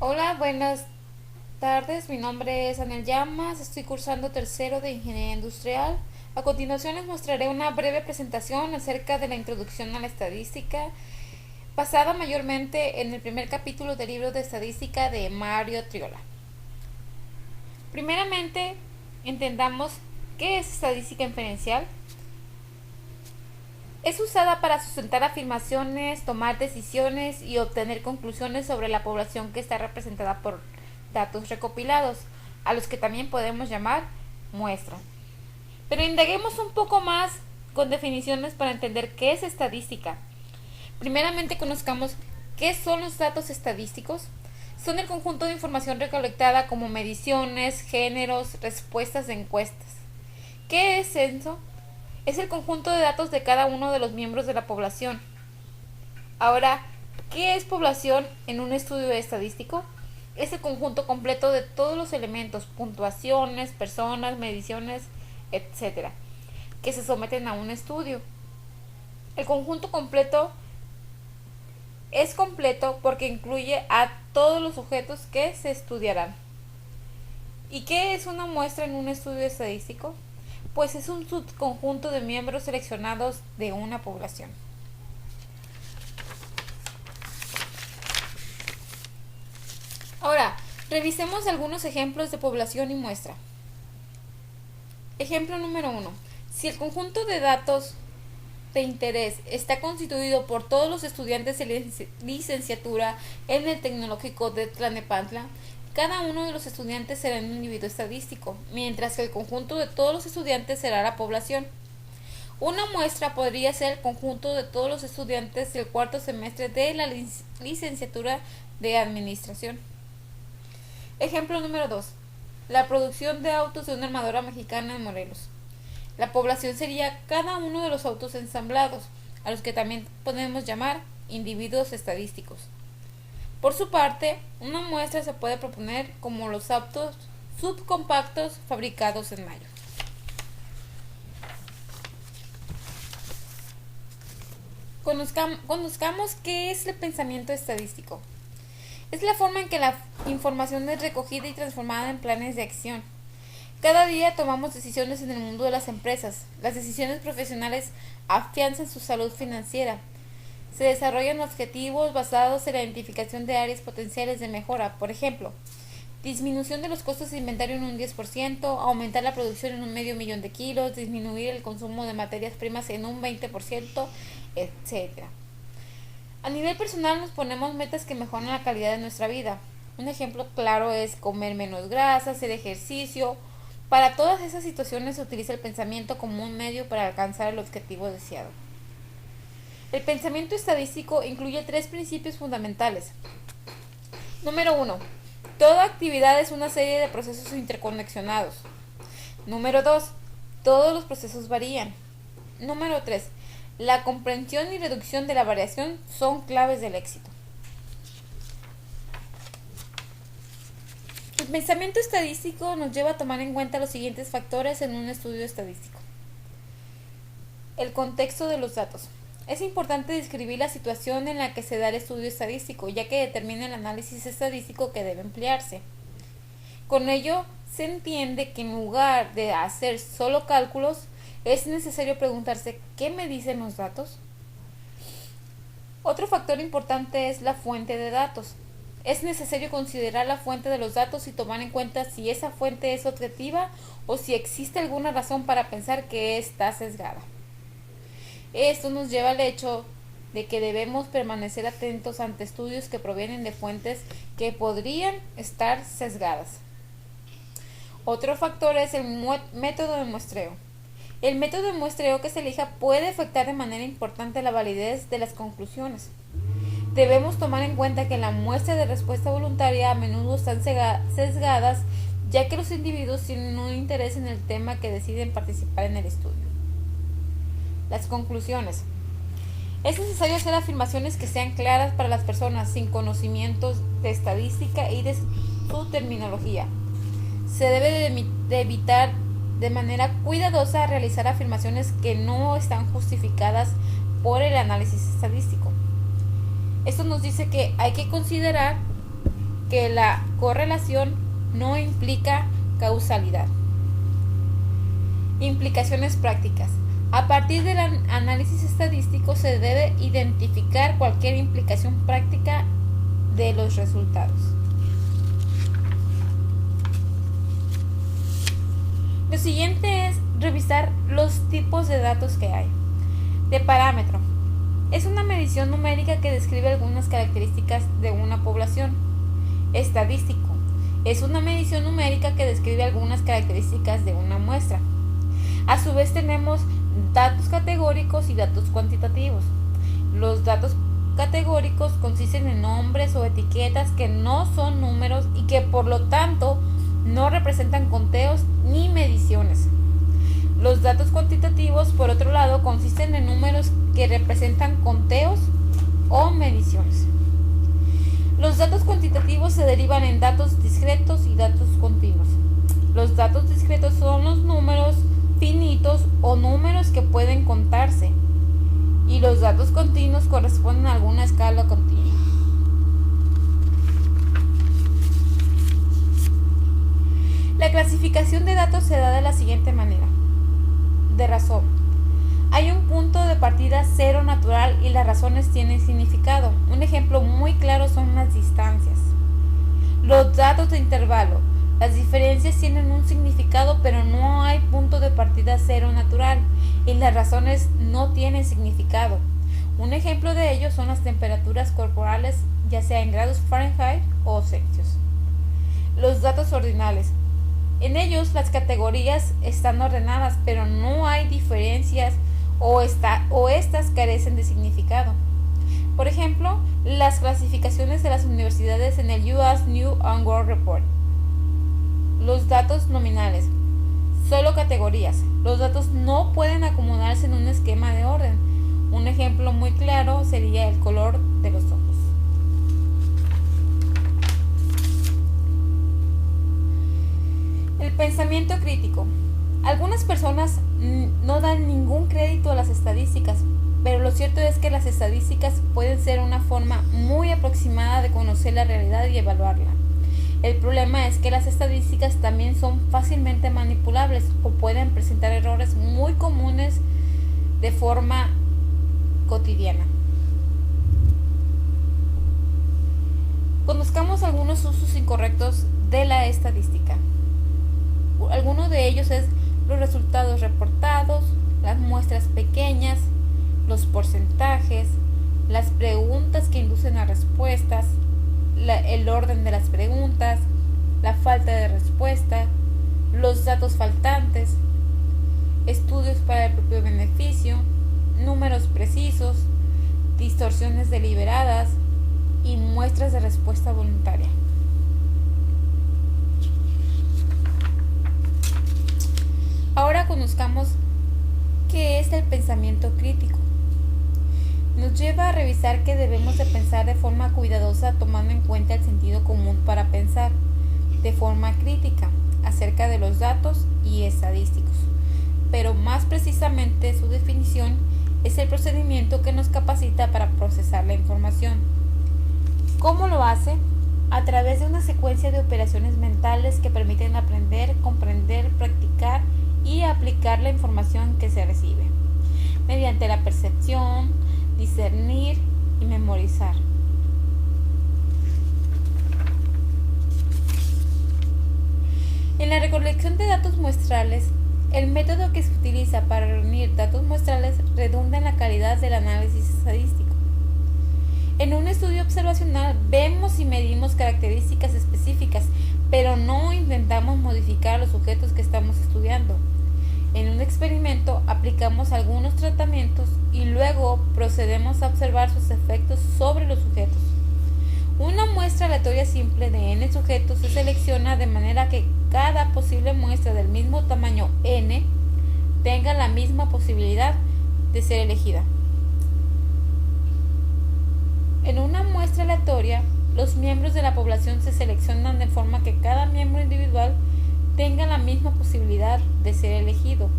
Hola, buenas tardes. Mi nombre es Anel Llamas. Estoy cursando tercero de Ingeniería Industrial. A continuación les mostraré una breve presentación acerca de la introducción a la estadística, basada mayormente en el primer capítulo del libro de estadística de Mario Triola. Primeramente, entendamos qué es estadística inferencial. Es usada para sustentar afirmaciones, tomar decisiones y obtener conclusiones sobre la población que está representada por datos recopilados, a los que también podemos llamar muestra. Pero indaguemos un poco más con definiciones para entender qué es estadística. Primeramente conozcamos qué son los datos estadísticos. Son el conjunto de información recolectada como mediciones, géneros, respuestas de encuestas. ¿Qué es censo? Es el conjunto de datos de cada uno de los miembros de la población. Ahora, ¿qué es población en un estudio estadístico? Es el conjunto completo de todos los elementos, puntuaciones, personas, mediciones, etc., que se someten a un estudio. El conjunto completo es completo porque incluye a todos los sujetos que se estudiarán. ¿Y qué es una muestra en un estudio estadístico? Pues es un subconjunto de miembros seleccionados de una población. Ahora, revisemos algunos ejemplos de población y muestra. Ejemplo número 1. Si el conjunto de datos de interés está constituido por todos los estudiantes de licenciatura en el Tecnológico de Tlalnepantla, cada uno de los estudiantes será un individuo estadístico, mientras que el conjunto de todos los estudiantes será la población. Una muestra podría ser el conjunto de todos los estudiantes del cuarto semestre de la licenciatura de Administración. Ejemplo número 2. La producción de autos de una armadora mexicana en Morelos. La población sería cada uno de los autos ensamblados, a los que también podemos llamar individuos estadísticos. Por su parte, una muestra se puede proponer como los autos subcompactos fabricados en mayo. Conozcamos qué es el pensamiento estadístico. Es la forma en que la información es recogida y transformada en planes de acción. Cada día tomamos decisiones en el mundo de las empresas. Las decisiones profesionales afianzan su salud financiera. Se desarrollan objetivos basados en la identificación de áreas potenciales de mejora. Por ejemplo, disminución de los costos de inventario en un 10%, aumentar la producción en un 500,000 de kilos, disminuir el consumo de materias primas en un 20%, etc. A nivel personal nos ponemos metas que mejoran la calidad de nuestra vida. Un ejemplo claro es comer menos grasa, hacer ejercicio. Para todas esas situaciones se utiliza el pensamiento como un medio para alcanzar el objetivo deseado. El pensamiento estadístico incluye 3 principios fundamentales. Número 1. Toda actividad es una serie de procesos interconexionados. Número 2. Todos los procesos varían. Número 3. La comprensión y reducción de la variación son claves del éxito. El pensamiento estadístico nos lleva a tomar en cuenta los siguientes factores en un estudio estadístico. El contexto de los datos. Es importante describir la situación en la que se da el estudio estadístico, ya que determina el análisis estadístico que debe emplearse. Con ello, se entiende que en lugar de hacer solo cálculos, es necesario preguntarse ¿qué me dicen los datos? Otro factor importante es la fuente de datos. Es necesario considerar la fuente de los datos y tomar en cuenta si esa fuente es objetiva o si existe alguna razón para pensar que está sesgada. Esto nos lleva al hecho de que debemos permanecer atentos ante estudios que provienen de fuentes que podrían estar sesgadas. Otro factor es el método de muestreo. El método de muestreo que se elija puede afectar de manera importante la validez de las conclusiones. Debemos tomar en cuenta que la muestra de respuesta voluntaria a menudo están sesgadas, ya que los individuos tienen un interés en el tema que deciden participar en el estudio. Las conclusiones. Es necesario hacer afirmaciones que sean claras para las personas sin conocimientos de estadística y de su terminología. Se debe de evitar de manera cuidadosa realizar afirmaciones que no están justificadas por el análisis estadístico. Esto nos dice que hay que considerar que la correlación no implica causalidad. Implicaciones prácticas. A partir del análisis estadístico se debe identificar cualquier implicación práctica de los resultados. Lo siguiente es revisar los tipos de datos que hay. De parámetro. Es una medición numérica que describe algunas características de una población. Estadístico. Es una medición numérica que describe algunas características de una muestra. A su vez tenemos datos categóricos y datos cuantitativos. Los datos categóricos consisten en nombres o etiquetas que no son números y que por lo tanto no representan conteos ni mediciones. Los datos cuantitativos, por otro lado, consisten en números que representan conteos o mediciones. Los datos cuantitativos se derivan en datos discretos y datos continuos. Los datos discretos son los números finitos o números que pueden contarse, y los datos continuos corresponden a alguna escala continua. La clasificación de datos se da de la siguiente manera. De razón. Hay un punto de partida cero natural y las razones tienen significado. Un ejemplo muy claro son las distancias. Los datos de intervalo. Las diferencias tienen un significado, pero no hay punto de partida cero natural y las razones no tienen significado. Un ejemplo de ello son las temperaturas corporales, ya sea en grados Fahrenheit o Celsius. Los datos ordinales. En ellos las categorías están ordenadas, pero no hay diferencias o estas carecen de significado. Por ejemplo, las clasificaciones de las universidades en el US News and World Report. Los datos nominales. Solo categorías. Los datos no pueden acomodarse en un esquema de orden. Un ejemplo muy claro sería el color de los ojos. El pensamiento crítico. Algunas personas no dan ningún crédito a las estadísticas, pero lo cierto es que las estadísticas pueden ser una forma muy aproximada de conocer la realidad y evaluarla. El problema es que las estadísticas también son fácilmente manipulables o pueden presentar errores muy comunes de forma cotidiana. Conozcamos algunos usos incorrectos de la estadística. Alguno de ellos es los resultados reportados, las muestras pequeñas, los porcentajes, las preguntas que inducen a respuestas, el orden de las preguntas, la falta de respuesta, los datos faltantes, estudios para el propio beneficio, números precisos, distorsiones deliberadas y muestras de respuesta voluntaria. Ahora conozcamos qué es el pensamiento crítico. Nos lleva a revisar que debemos de pensar de forma cuidadosa tomando en cuenta el sentido común para pensar de forma crítica acerca de los datos y estadísticos. Pero más precisamente su definición es el procedimiento que nos capacita para procesar la información. ¿Cómo lo hace? A través de una secuencia de operaciones mentales que permiten aprender, comprender, practicar y aplicar la información que se recibe, mediante la percepción, discernir y memorizar. En la recolección de datos muestrales, el método que se utiliza para reunir datos muestrales redunda en la calidad del análisis estadístico. En un estudio observacional vemos y medimos características específicas, pero no intentamos modificar los sujetos que estamos estudiando. En un experimento aplicamos algunos tratamientos y luego procedemos a observar sus efectos sobre los sujetos. Una muestra aleatoria simple de n sujetos se selecciona de manera que cada posible muestra del mismo tamaño n tenga la misma posibilidad de ser elegida. En una muestra aleatoria, los miembros de la población se seleccionan de forma que cada miembro individual tenga la misma posibilidad de ser elegido.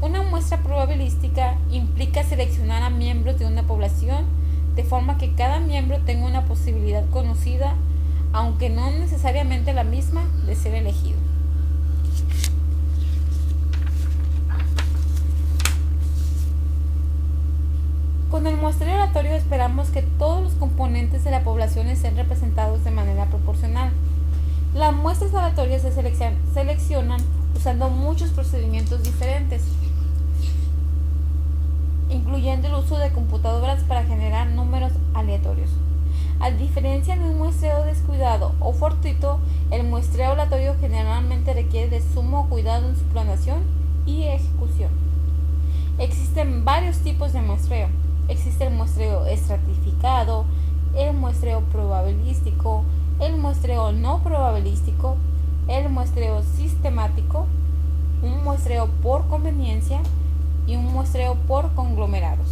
Una muestra probabilística implica seleccionar a miembros de una población de forma que cada miembro tenga una posibilidad conocida aunque no necesariamente la misma de ser elegido. Con el muestreo aleatorio esperamos que todos los componentes de la población estén representados de manera proporcional. Las muestras aleatorias se seleccionan usando muchos procedimientos diferentes, incluyendo el uso de computadoras para generar números aleatorios. A diferencia de un muestreo descuidado o fortuito, el muestreo aleatorio generalmente requiere de sumo cuidado en su planeación y ejecución. Existen varios tipos de muestreo. Existe el muestreo estratificado, el muestreo probabilístico, el muestreo no probabilístico, el muestreo sistemático, un muestreo por conveniencia y un muestreo por conglomerados.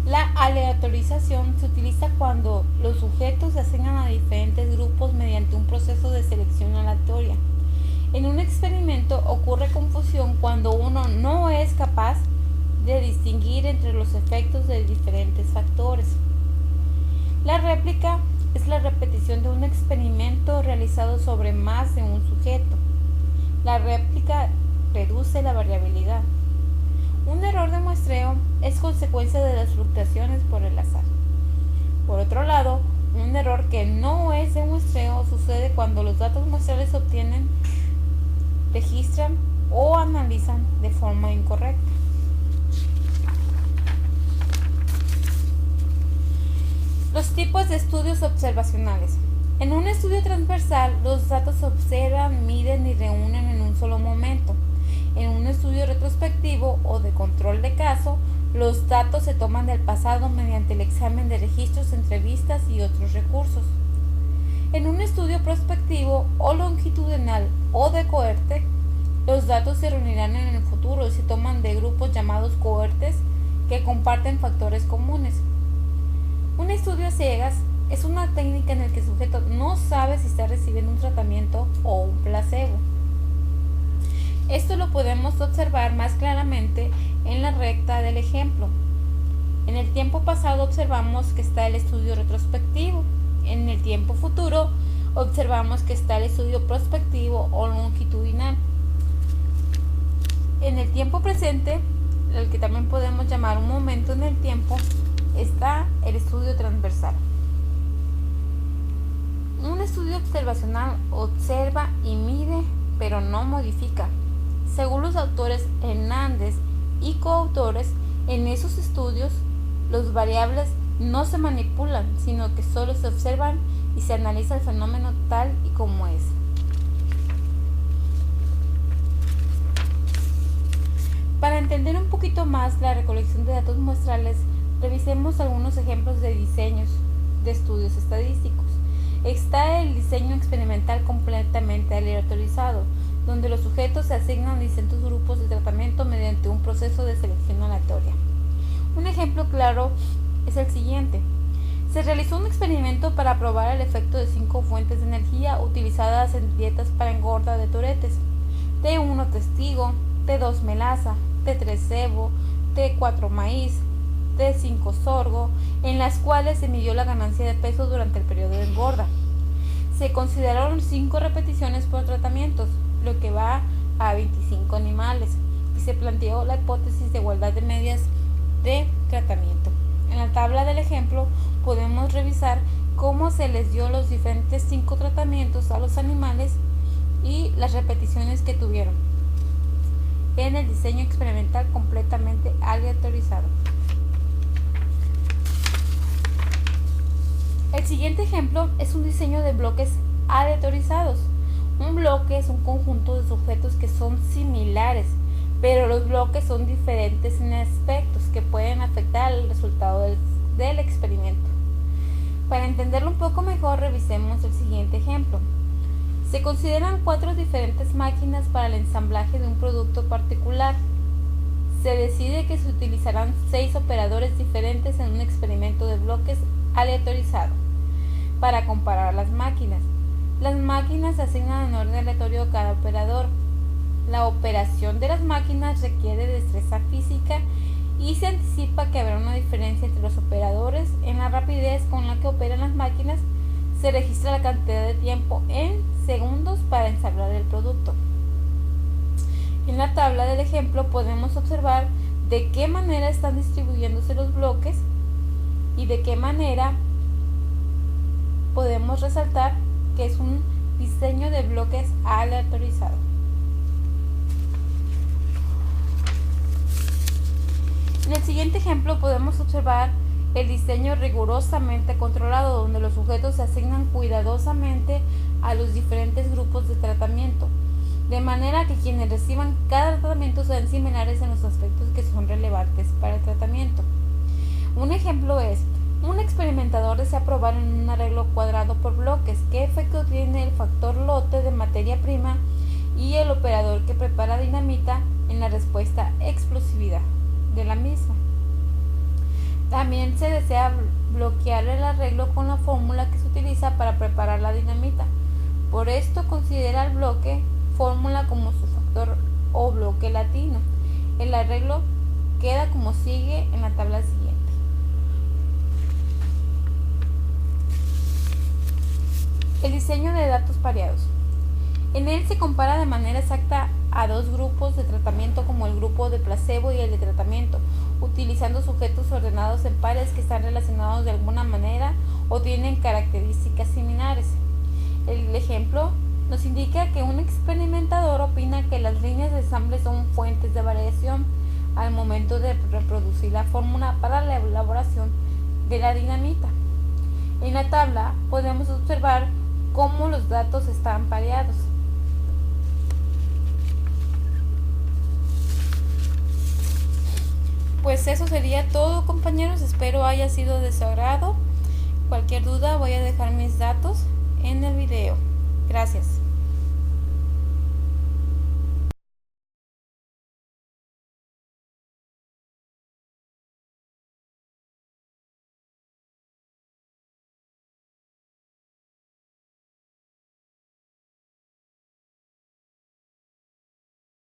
La aleatorización se utiliza cuando los sujetos se asignan a diferentes grupos mediante un proceso de selección aleatoria. En un experimento ocurre confusión cuando uno no es capaz de distinguir entre los efectos de diferentes factores. La réplica es la repetición de un experimento realizado sobre más de un sujeto. La réplica reduce la variabilidad. Un error de muestreo es consecuencia de las fluctuaciones por el azar. Por otro lado, un error que no es de muestreo sucede cuando los datos muestrales se obtienen, registran o analizan de forma incorrecta. Los tipos de estudios observacionales. En un estudio transversal, los datos se observan, miden y reúnen en un solo momento. En un estudio retrospectivo o de control de caso, los datos se toman del pasado mediante el examen de registros, entrevistas y otros recursos. En un estudio prospectivo o longitudinal o de cohorte, los datos se reunirán en el futuro y se toman de grupos llamados cohortes que comparten factores comunes. Un estudio a ciegas es una técnica en la que el sujeto no sabe si está recibiendo un tratamiento o un placebo. Esto lo podemos observar más claramente en la recta del ejemplo. En el tiempo pasado observamos que está el estudio retrospectivo. En el tiempo futuro observamos que está el estudio prospectivo o longitudinal. En el tiempo presente, el que también podemos llamar un momento en el tiempo, está el estudio transversal. Un estudio observacional observa y mide, pero no modifica. Según los autores Hernández y coautores, en esos estudios los variables no se manipulan, sino que solo se observan y se analiza el fenómeno tal y como es. Para entender un poquito más la recolección de datos muestrales, revisemos algunos ejemplos de diseños de estudios estadísticos. Está el diseño experimental completamente aleatorizado, donde los sujetos se asignan a distintos grupos de tratamiento mediante un proceso de selección aleatoria. Un ejemplo claro es el siguiente. Se realizó un experimento para probar el efecto de 5 fuentes de energía utilizadas en dietas para engorda de toretes: T1 testigo, T2 melaza, T3 cebo, T4 maíz, T5 sorgo, en las cuales se midió la ganancia de peso durante el periodo de engorda. Se consideraron 5 repeticiones por tratamientos, lo que va a 25 animales, y se planteó la hipótesis de igualdad de medias de tratamiento. En la tabla del ejemplo podemos revisar cómo se les dio los diferentes 5 tratamientos a los animales y las repeticiones que tuvieron en el diseño experimental completamente aleatorizado. El siguiente ejemplo es un diseño de bloques aleatorizados. Un bloque es un conjunto de sujetos que son similares, pero los bloques son diferentes en aspectos que pueden afectar el resultado del experimento. Para entenderlo un poco mejor, revisemos el siguiente ejemplo. Se consideran 4 diferentes máquinas para el ensamblaje de un producto particular. Se decide que se utilizarán 6 operadores diferentes en un experimento de bloques aleatorizado para comparar las máquinas. Las máquinas se asignan en orden aleatorio a cada operador. La operación de las máquinas requiere destreza física y y se anticipa que habrá una diferencia entre los operadores en la rapidez con la que operan las máquinas. Se registra la cantidad de tiempo en segundos para ensamblar el producto. En la tabla del ejemplo podemos observar de qué manera están distribuyéndose los bloques y de qué manera podemos resaltar que es un diseño de bloques aleatorizado. En el siguiente ejemplo podemos observar el diseño rigurosamente controlado, donde los sujetos se asignan cuidadosamente a los diferentes grupos de tratamiento, de manera que quienes reciban cada tratamiento sean similares en los aspectos que son relevantes para el tratamiento. Un ejemplo es: un experimentador desea probar en un arreglo cuadrado por bloques qué efecto tiene el factor lote de materia prima y el operador que prepara dinamita en la respuesta explosividad de la misma. También se desea bloquear el arreglo con la fórmula que se utiliza para preparar la dinamita. Por esto considera el bloque fórmula como su factor o bloque latino. El arreglo queda como sigue en la tabla siguiente. El diseño de datos pareados. En él se compara de manera exacta a dos grupos de tratamiento, como el grupo de placebo y el de tratamiento, utilizando sujetos ordenados en pares que están relacionados de alguna manera o tienen características similares. El ejemplo nos indica que un experimentador opina que las líneas de ensamble son fuentes de variación al momento de reproducir la fórmula para la elaboración de la dinamita. En la tabla podemos observar cómo los datos están pareados. Pues eso sería todo, compañeros. Espero haya sido de su agrado. Cualquier duda voy a dejar mis datos en el video. Gracias.